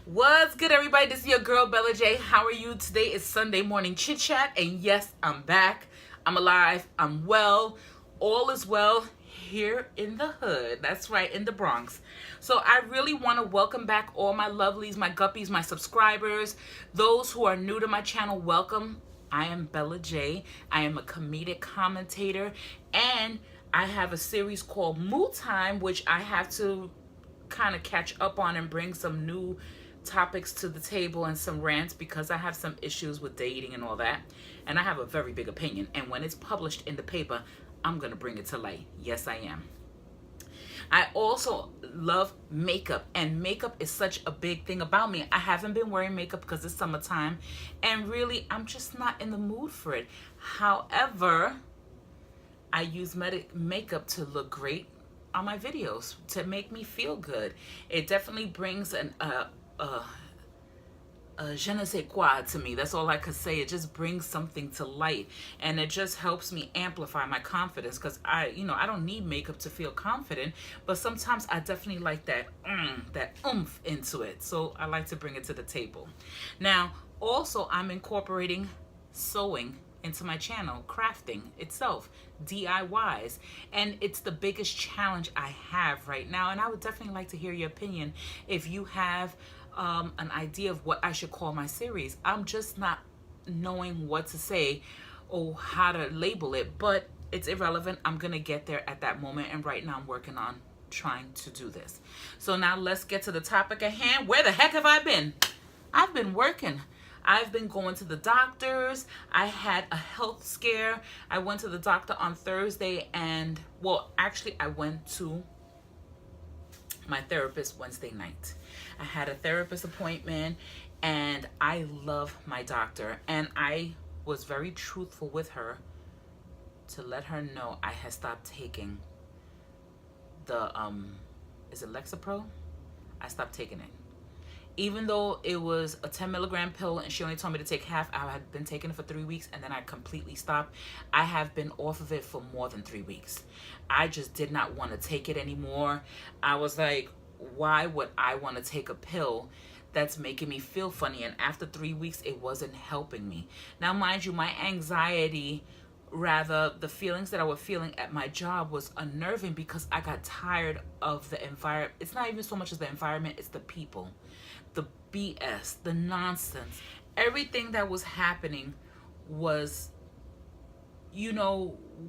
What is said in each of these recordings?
What's good, everybody? This is your girl, Bella J. How are you? Today is Sunday morning chit chat, and yes, I'm back. I'm alive. I'm well. All is well here in the hood. That's right, in the Bronx. So I really want to welcome back all my lovelies, my guppies, my subscribers, those who are new to my channel. Welcome. I am Bella J. I am a comedic commentator, and I have a series called Mood Time, which I have to kind of catch up on and bring some new topics to the table and some rants because I have some issues with dating and all that, and I have a very big opinion, and when it's published in the paper, I'm gonna bring it to light. Yes, I am. I also love makeup, and makeup is such a big thing about me. I haven't been wearing makeup because it's summertime, and really I'm just not in the mood for it. However, I use makeup to look great on my videos, to make me feel good. It definitely brings a je ne sais quoi to me. That's all I could say. It just brings something to light, and it just helps me amplify my confidence, because I don't need makeup to feel confident, but sometimes I definitely like that oomph into it. So I like to bring it to the table. Now, also, I'm incorporating sewing into my channel, crafting itself, DIYs, and it's the biggest challenge I have right now, and I would definitely like to hear your opinion if you have an idea of what I should call my series. I'm just not knowing what to say or how to label it, but it's irrelevant. I'm gonna get there at that moment, and right now I'm working on trying to do this. So now let's get to the topic at hand. Where the heck have I been? I've been working. I've been going to the doctors. I had a health scare. I went to the doctor on Thursday, and well, actually I went to my therapist Wednesday night. I had a therapist appointment, and I love my doctor, and I was very truthful with her to let her know I had stopped taking the is it Lexapro? I stopped taking it. Even though it was a 10 milligram pill and she only told me to take half, I had been taking it for 3 weeks and then I completely stopped. I have been off of it for more than 3 weeks. I just did not want to take it anymore. I was like, why would I want to take a pill that's making me feel funny? And after 3 weeks, it wasn't helping me. Now, mind you, my anxiety, rather the feelings that I was feeling at my job, was unnerving because I got tired of the environment. It's not even so much as the environment, it's the people, the BS, the nonsense. Everything that was happening was,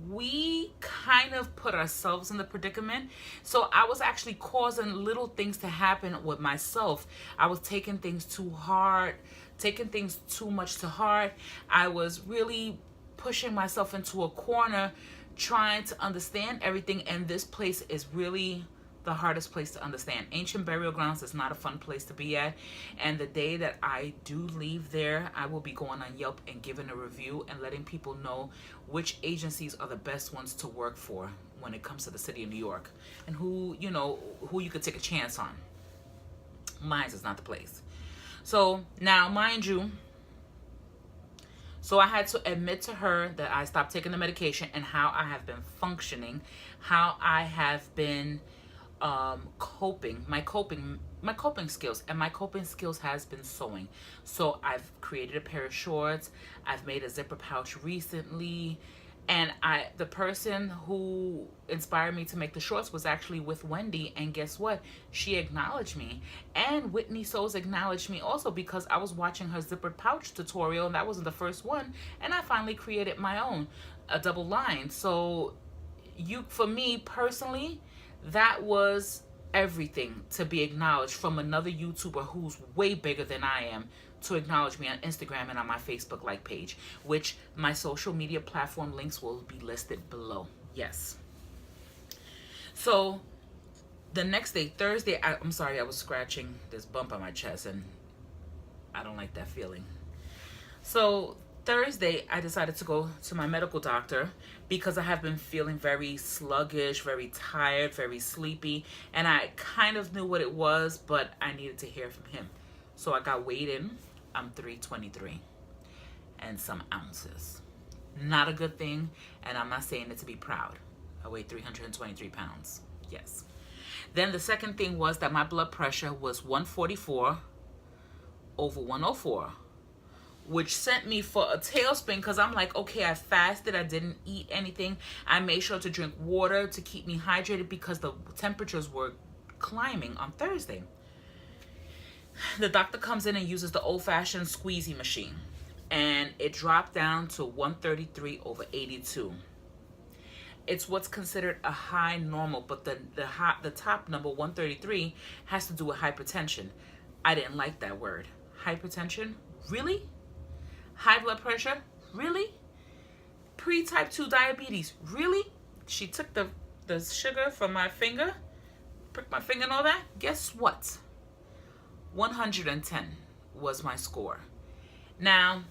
we kind of put ourselves in the predicament. So I was actually causing little things to happen with myself. I was taking things too hard, taking things too much to heart. I was really pushing myself into a corner, trying to understand everything, and this place is really the hardest place to understand. Ancient burial grounds is not a fun place to be at, and the day that I do leave there, I will be going on Yelp and giving a review and letting people know which agencies are the best ones to work for when it comes to the city of New York, and who you could take a chance on. Mine is not the place. So now, mind you, so I had to admit to her that I stopped taking the medication and how I have been functioning, how I have been coping, my coping skills, and my coping skills has been sewing. So I've created a pair of shorts, I've made a zipper pouch recently, and the person who inspired me to make the shorts was actually with Wendy, and guess what? She acknowledged me, and Whitney Sews acknowledged me also, because I was watching her zipper pouch tutorial, and that wasn't the first one, and I finally created my own, a double line. So for me personally, that was everything, to be acknowledged from another YouTuber who's way bigger than I am, to acknowledge me on Instagram and on my Facebook like page, which my social media platform links will be listed below. Yes. So the next day, Thursday, I'm sorry, I was scratching this bump on my chest, and I don't like that feeling. So Thursday, I decided to go to my medical doctor because I have been feeling very sluggish, very tired, very sleepy, and I kind of knew what it was, but I needed to hear from him. So I got weighed in. I'm 323 and some ounces. Not a good thing, and I'm not saying it to be proud. I weigh 323 pounds. Yes. Then the second thing was that my blood pressure was 144 over 104, which sent me for a tailspin because I'm like, okay, I fasted, I didn't eat anything. I made sure to drink water to keep me hydrated because the temperatures were climbing on Thursday. The doctor comes in and uses the old-fashioned squeezy machine, and it dropped down to 133 over 82. It's what's considered a high normal, but the top number 133 has to do with hypertension. I didn't like that word. Hypertension? Really? High blood pressure? Really? Pre-type 2 diabetes? Really? She took the sugar from my finger, pricked my finger and all that. Guess what? 110 was my score. Now,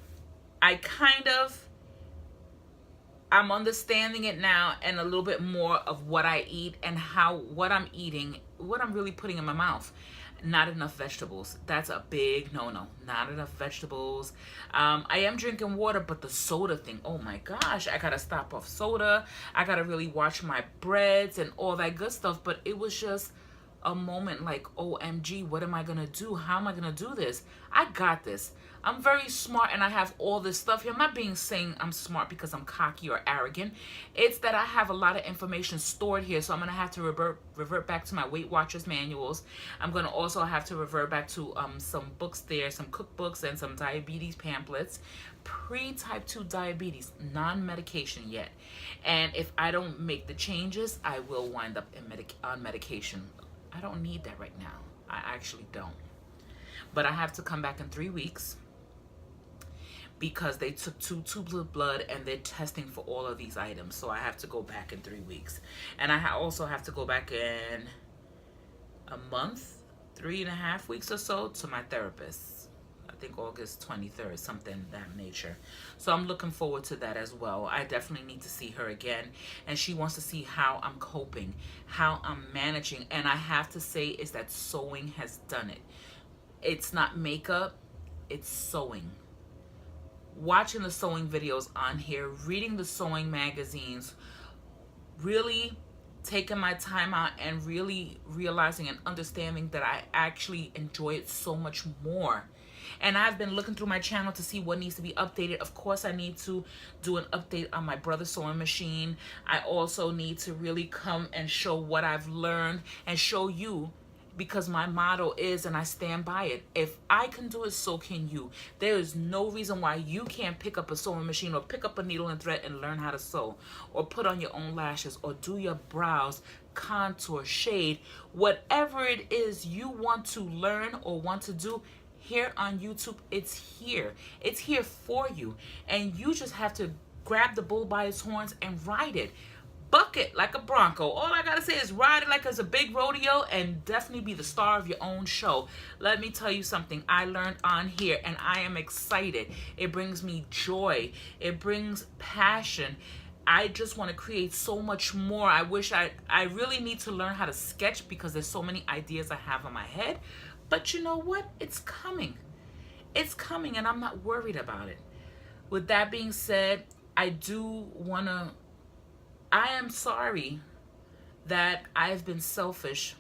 I'm understanding it now, and a little bit more of what I eat and what I'm eating, what I'm really putting in my mouth. Not enough vegetables. That's a big no-no. Not enough vegetables. I am drinking water, but the soda thing, oh my gosh, I gotta stop off soda. I gotta really watch my breads and all that good stuff. But it was just a moment like, OMG, what am I gonna do? How am I gonna do this? I got this. I'm very smart and I have all this stuff here. I'm not saying I'm smart because I'm cocky or arrogant. It's that I have a lot of information stored here. So I'm going to have to revert back to my Weight Watchers manuals. I'm going to also have to revert back to some books there, some cookbooks and some diabetes pamphlets. Pre-type 2 diabetes, non-medication yet. And if I don't make the changes, I will wind up on medication. I don't need that right now. I actually don't. But I have to come back in 3 weeks, because they took 2 tubes of blood and they're testing for all of these items. So I have to go back in 3 weeks. And I also have to go back in a month, 3.5 weeks or so, to my therapist. I think August 23rd, something that nature. So I'm looking forward to that as well. I definitely need to see her again. And she wants to see how I'm coping, how I'm managing. And I have to say is that sewing has done it. It's not makeup, it's sewing. Watching the sewing videos on here, reading the sewing magazines, really taking my time out and really realizing and understanding that I actually enjoy it so much more. And I've been looking through my channel to see what needs to be updated. Of course, I need to do an update on my brother's sewing machine. I also need to really come and show what I've learned and show you, because my motto is, and I stand by it, if I can do it, so can you. There is no reason why you can't pick up a sewing machine or pick up a needle and thread and learn how to sew, or put on your own lashes, or do your brows, contour, shade, whatever it is you want to learn or want to do. Here on YouTube, it's here. It's here for you. And you just have to grab the bull by its horns and ride it. Buck it like a bronco. All I gotta say is ride it like it's a big rodeo, and definitely be the star of your own show. Let me tell you something I learned on here, and I am excited. It brings me joy. It brings passion. I just want to create so much more. I wish I really need to learn how to sketch, because there's so many ideas I have in my head. But you know what? It's coming. It's coming, and I'm not worried about it. With that being said, I am sorry that I've been selfish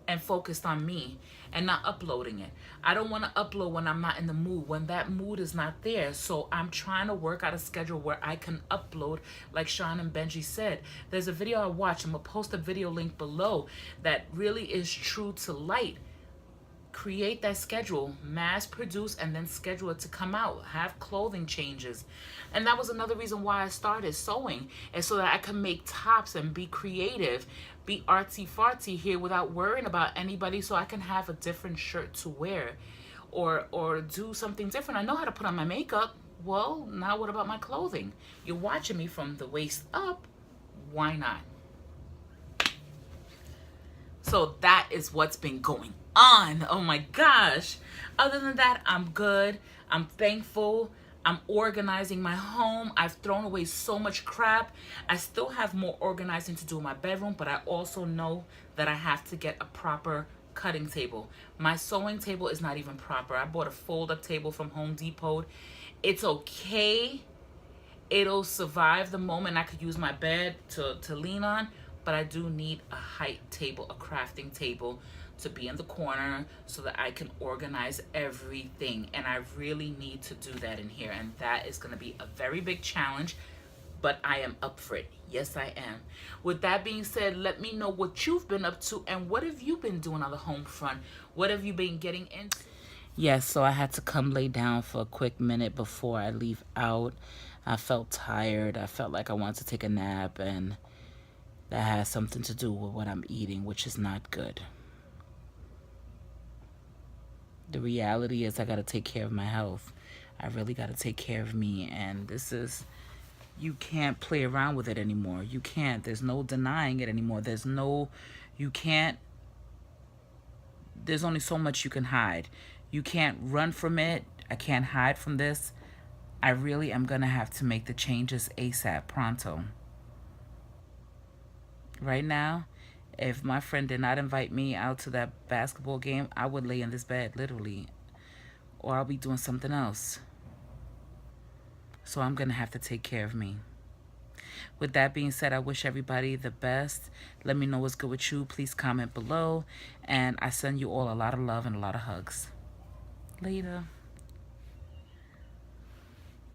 and focused on me and not uploading it. I don't want to upload when I'm not in the mood, when that mood is not there. So I'm trying to work out a schedule where I can upload, like Sean and Benji said. There's a video I watched. I'm going to post a video link below that really is true to light. Create that schedule, mass produce, and then schedule it to come out. Have clothing changes. And that was another reason why I started sewing, is so that I can make tops and be creative, be artsy fartsy here without worrying about anybody, so I can have a different shirt to wear or do something different. I know how to put on my makeup. Well, now what about my clothing? You're watching me from the waist up. Why not? So that is what's been going on. Oh my gosh. Other than that, I'm good. I'm thankful. I'm organizing my home. I've thrown away so much crap. I still have more organizing to do in my bedroom, but I also know that I have to get a proper cutting table. My sewing table is not even proper. I bought a fold-up table from Home Depot. It's okay. It'll survive the moment. I could use my bed to lean on, but I do need a height table, a crafting table, to be in the corner so that I can organize everything. And I really need to do that in here. And that is going to be a very big challenge, but I am up for it. Yes, I am. With that being said, let me know what you've been up to and what have you been doing on the home front? What have you been getting into? Yes, so I had to come lay down for a quick minute before I leave out. I felt tired. I felt like I wanted to take a nap, and that has something to do with what I'm eating, which is not good. The reality is I got to take care of my health. I really got to take care of me, and you can't play around with it anymore. You can't. There's no denying it anymore. There's only so much you can hide. You can't run from it. I can't hide from this. I really am going to have to make the changes ASAP, pronto. Right now, if my friend did not invite me out to that basketball game, I would lay in this bed, literally. Or I'll be doing something else. So I'm going to have to take care of me. With that being said, I wish everybody the best. Let me know what's good with you. Please comment below. And I send you all a lot of love and a lot of hugs. Later.